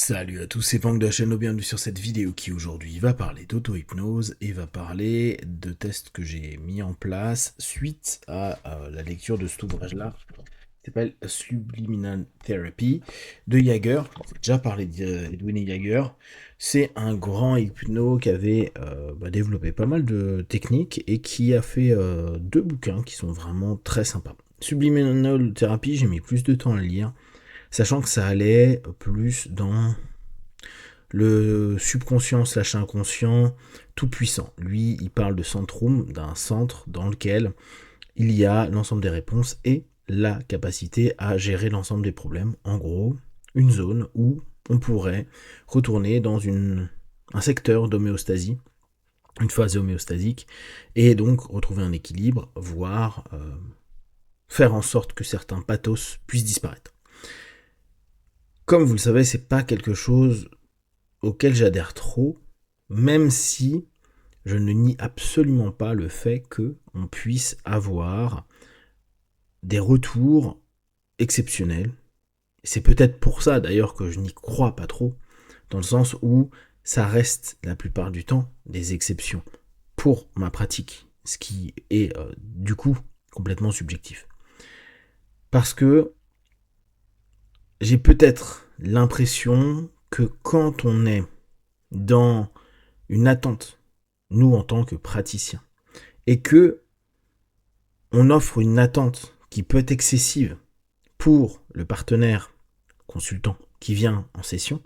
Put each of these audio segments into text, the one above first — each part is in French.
Salut à tous, c'est Pank de la chaîne, bienvenue sur cette vidéo qui aujourd'hui va parler d'auto-hypnose et va parler de tests que j'ai mis en place suite à la lecture de cet ouvrage-là, qui s'appelle Subliminal Therapy de Jaeger. J'ai déjà parlé d'Edwin Jaeger. C'est un grand hypno qui avait développé pas mal de techniques et qui a fait deux bouquins qui sont vraiment très sympas. Subliminal Therapy, j'ai mis plus de temps à le lire, sachant que ça allait plus dans le subconscient slash inconscient tout puissant. Lui, il parle de centrum, d'un centre dans lequel il y a l'ensemble des réponses et la capacité à gérer l'ensemble des problèmes. En gros, une zone où on pourrait retourner dans un secteur d'homéostasie, une phase homéostasique, et donc retrouver un équilibre, voire faire en sorte que certains pathos puissent disparaître. Comme vous le savez, c'est pas quelque chose auquel j'adhère trop, même si je ne nie absolument pas le fait qu'on puisse avoir des retours exceptionnels. C'est peut-être pour ça d'ailleurs que je n'y crois pas trop, dans le sens où ça reste la plupart du temps des exceptions pour ma pratique, ce qui est du coup complètement subjectif. Parce que j'ai peut-être l'impression que quand on est dans une attente, nous en tant que praticiens, et que on offre une attente qui peut être excessive pour le partenaire consultant qui vient en session,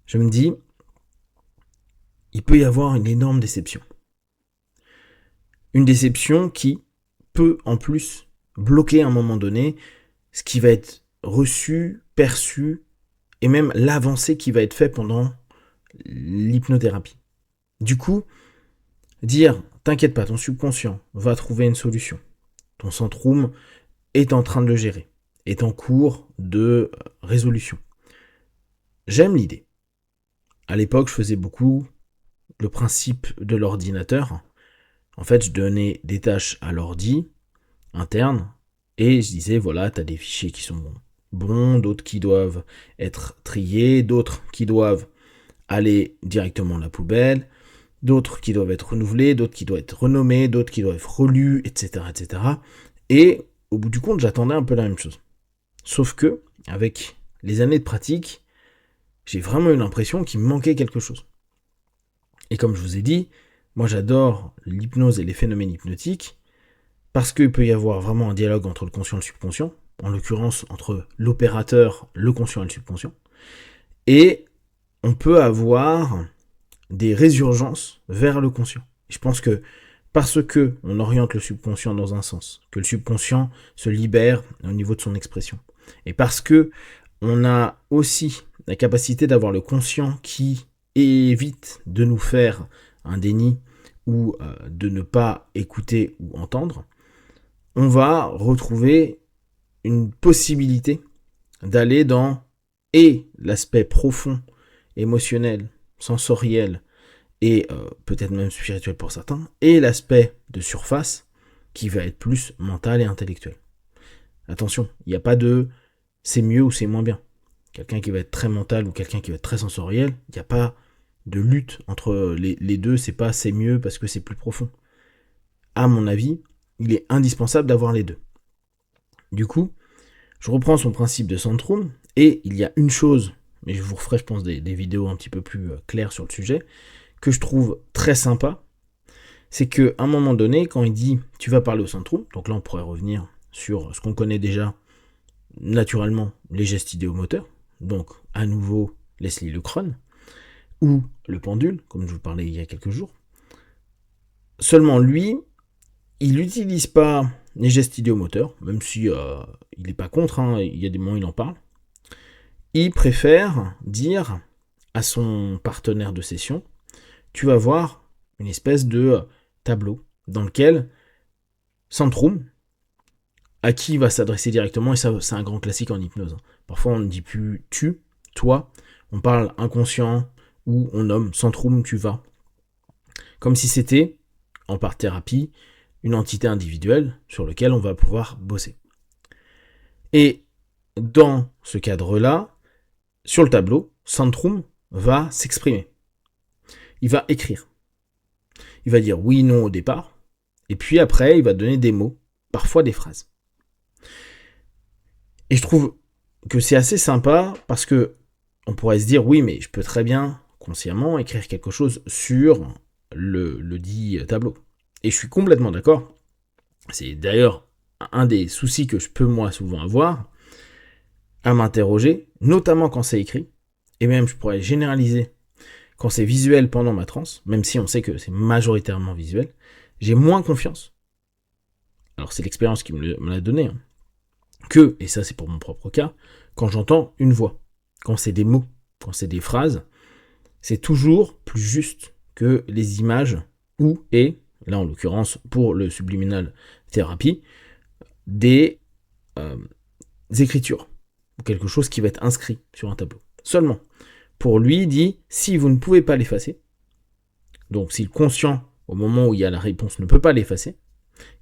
je me dis, il peut y avoir une énorme déception. Une déception qui peut en plus bloquer à un moment donné ce qui va être reçu, perçu, et même l'avancée qui va être faite pendant l'hypnothérapie. Du coup, dire, t'inquiète pas, ton subconscient va trouver une solution. Ton centrum est en train de le gérer, est en cours de résolution. J'aime l'idée. À l'époque, je faisais beaucoup le principe de l'ordinateur. En fait, je donnais des tâches à l'ordi interne et je disais, voilà, t'as des fichiers qui sont bons, d'autres qui doivent être triés, d'autres qui doivent aller directement à la poubelle, d'autres qui doivent être renouvelés, d'autres qui doivent être renommés, d'autres qui doivent être relus, etc., etc. Et au bout du compte, j'attendais un peu la même chose. Sauf que, avec les années de pratique, j'ai vraiment eu l'impression qu'il me manquait quelque chose. Et comme je vous ai dit, moi j'adore l'hypnose et les phénomènes hypnotiques, parce qu'il peut y avoir vraiment un dialogue entre le conscient et le subconscient, en l'occurrence entre l'opérateur, le conscient et le subconscient, et on peut avoir des résurgences vers le conscient. Et je pense que parce que on oriente le subconscient dans un sens, que le subconscient se libère au niveau de son expression, et parce que on a aussi la capacité d'avoir le conscient qui évite de nous faire un déni ou de ne pas écouter ou entendre, on va retrouver une possibilité d'aller dans et l'aspect profond, émotionnel, sensoriel et peut-être même spirituel pour certains, et l'aspect de surface qui va être plus mental et intellectuel. Attention, il n'y a pas de c'est mieux ou c'est moins bien. Quelqu'un qui va être très mental ou quelqu'un qui va être très sensoriel, il n'y a pas de lutte entre les deux, c'est pas c'est mieux parce que c'est plus profond. À mon avis, il est indispensable d'avoir les deux. Du coup, je reprends son principe de centrum, et il y a une chose, mais je vous referai je pense des vidéos un petit peu plus claires sur le sujet, que je trouve très sympa, c'est qu'à un moment donné, quand il dit tu vas parler au centrum, donc là on pourrait revenir sur ce qu'on connaît déjà naturellement, les gestes idéomoteurs, donc à nouveau Leslie Lecron, ou le pendule, comme je vous parlais il y a quelques jours. Seulement lui, il n'utilise pas les gestes idéomoteurs, même si il n'est pas contre, il y a des moments où il en parle. Il préfère dire à son partenaire de session, tu vas voir une espèce de tableau dans lequel centrum, à qui il va s'adresser directement, et ça c'est un grand classique en hypnose. Parfois on ne dit plus tu, toi, on parle inconscient, ou on nomme centrum, tu vas. Comme si c'était, en part-thérapie, une entité individuelle sur laquelle on va pouvoir bosser. Et dans ce cadre-là, sur le tableau, Centrum va s'exprimer. Il va écrire. Il va dire oui, non au départ, et puis après, il va donner des mots, parfois des phrases. Et je trouve que c'est assez sympa parce que on pourrait se dire oui, mais je peux très bien consciemment écrire quelque chose sur le dit tableau. Et je suis complètement d'accord. C'est d'ailleurs un des soucis que je peux moi souvent avoir à m'interroger, notamment quand c'est écrit, et même je pourrais généraliser quand c'est visuel pendant ma transe, même si on sait que c'est majoritairement visuel, j'ai moins confiance. Alors c'est l'expérience qui me l'a donné, hein, que, et ça c'est pour mon propre cas, quand j'entends une voix, quand c'est des mots, quand c'est des phrases, c'est toujours plus juste que les images ou, et, là en l'occurrence pour le subliminal thérapie, des écritures, ou quelque chose qui va être inscrit sur un tableau. Seulement, pour lui, il dit, si vous ne pouvez pas l'effacer, donc si le conscient, au moment où il y a la réponse, ne peut pas l'effacer,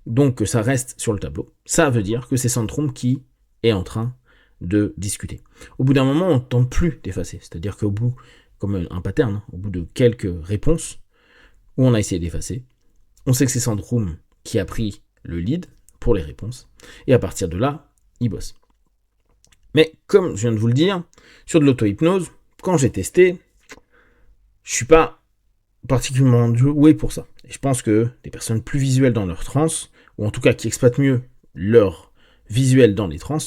donc que ça reste sur le tableau, ça veut dire que c'est Centrum qui est en train de discuter. Au bout d'un moment, on ne tente plus d'effacer, c'est-à-dire qu'au bout, comme un pattern, au bout de quelques réponses, où on a essayé d'effacer, on sait que c'est Centrum qui a pris le lead pour les réponses, et à partir de là, il bosse. Mais comme je viens de vous le dire, sur de l'auto-hypnose, quand j'ai testé, je suis pas particulièrement doué pour ça. Et je pense que des personnes plus visuelles dans leur transe, ou en tout cas qui exploitent mieux leur visuel dans les trans,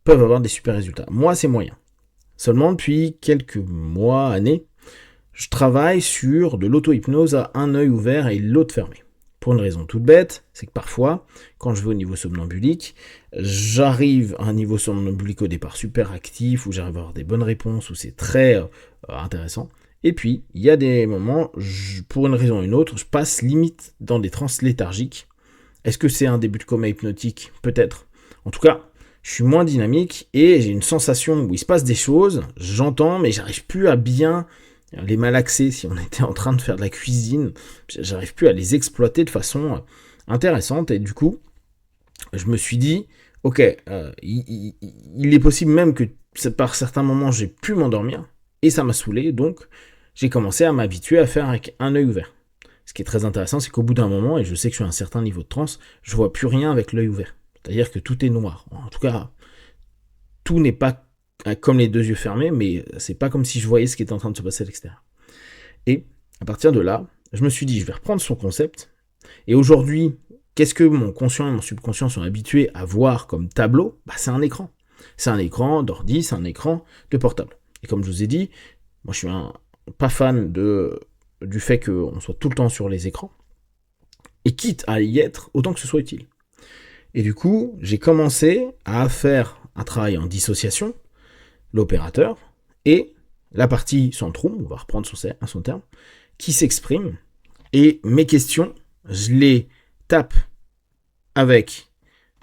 peuvent avoir des super résultats. Moi, c'est moyen. Seulement, depuis quelques mois, années, je travaille sur de l'auto-hypnose à un œil ouvert et l'autre fermé. Pour une raison toute bête, c'est que parfois, quand je vais au niveau somnambulique, j'arrive à un niveau somnambulique au départ super actif, où j'arrive à avoir des bonnes réponses, où c'est très intéressant. Et puis, il y a des moments, pour une raison ou une autre, je passe limite dans des transes léthargiques. Est-ce que c'est un début de coma hypnotique? Peut-être. En tout cas, je suis moins dynamique et j'ai une sensation où il se passe des choses, j'entends, mais j'arrive plus à bien les malaxer. Si on était en train de faire de la cuisine, j'arrive plus à les exploiter de façon intéressante. Et du coup, je me suis dit, ok, il est possible même que par certains moments, j'ai pu m'endormir et ça m'a saoulé. Donc, j'ai commencé à m'habituer à faire avec un œil ouvert. Ce qui est très intéressant, c'est qu'au bout d'un moment, et je sais que je suis à un certain niveau de transe, je vois plus rien avec l'œil ouvert. C'est-à-dire que tout est noir. En tout cas, tout n'est pas comme les deux yeux fermés, mais c'est pas comme si je voyais ce qui était en train de se passer à l'extérieur. Et à partir de là, je me suis dit, je vais reprendre son concept. Et aujourd'hui, qu'est-ce que mon conscient et mon subconscient sont habitués à voir comme tableau? C'est un écran. C'est un écran d'ordi, c'est un écran de portable. Et comme je vous ai dit, moi je suis pas fan du fait qu'on soit tout le temps sur les écrans. Et quitte à y être, autant que ce soit utile. Et du coup, j'ai commencé à faire un travail en dissociation, l'opérateur, et la partie Centrum, on va reprendre son terme, qui s'exprime. Et mes questions, je les tape avec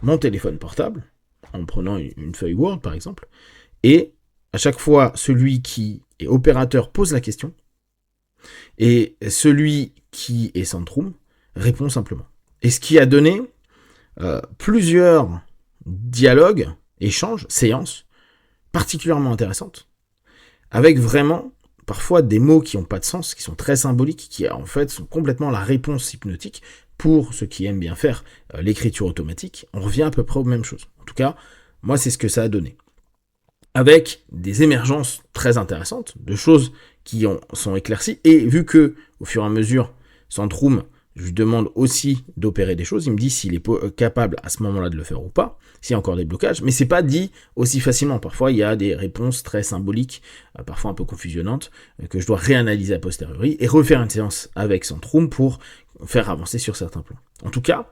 mon téléphone portable, en prenant une feuille Word par exemple, et à chaque fois, celui qui est opérateur pose la question, et celui qui est Centrum répond simplement. Et ce qui a donné plusieurs dialogues, échanges, séances particulièrement intéressantes, avec vraiment parfois des mots qui n'ont pas de sens, qui sont très symboliques, qui en fait sont complètement la réponse hypnotique. Pour ceux qui aiment bien faire l'écriture automatique, on revient à peu près aux mêmes choses. En tout cas, moi c'est ce que ça a donné. Avec des émergences très intéressantes, de choses qui sont éclaircies, et vu que au fur et à mesure, Centrum, je lui demande aussi d'opérer des choses, il me dit s'il est capable à ce moment-là de le faire ou pas, s'il y a encore des blocages, mais c'est pas dit aussi facilement. Parfois, il y a des réponses très symboliques, parfois un peu confusionnantes, que je dois réanalyser a posteriori et refaire une séance avec Centrum pour faire avancer sur certains plans. En tout cas,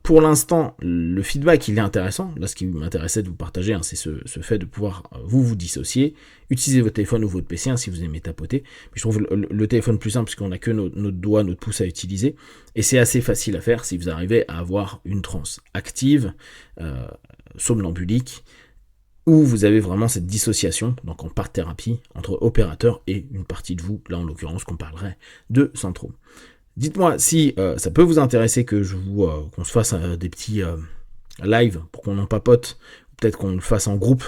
pour l'instant, le feedback, il est intéressant. Là, ce qui m'intéressait de vous partager, c'est ce fait de pouvoir vous dissocier, utiliser votre téléphone ou votre PC si vous aimez tapoter. Mais je trouve le téléphone plus simple puisqu'on n'a que notre doigt, notre pouce à utiliser. Et c'est assez facile à faire si vous arrivez à avoir une transe active, somnambulique, où vous avez vraiment cette dissociation, donc en part thérapie, entre opérateur et une partie de vous, là en l'occurrence qu'on parlerait de Centrum. Dites-moi si ça peut vous intéresser que qu'on se fasse des petits lives pour qu'on en papote, peut-être qu'on le fasse en groupe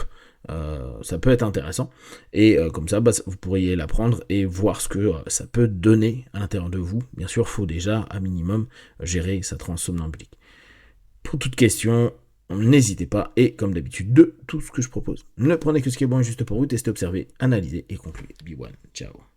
Ça peut être intéressant. Et comme ça, vous pourriez l'apprendre et voir ce que ça peut donner à l'intérieur de vous. Bien sûr, il faut déjà, à minimum, gérer sa transe somnambulique. Pour toute question, n'hésitez pas. Et comme d'habitude, de tout ce que je propose, ne prenez que ce qui est bon et juste pour vous. Testez, observez, analysez et concluez. Be one. Ciao.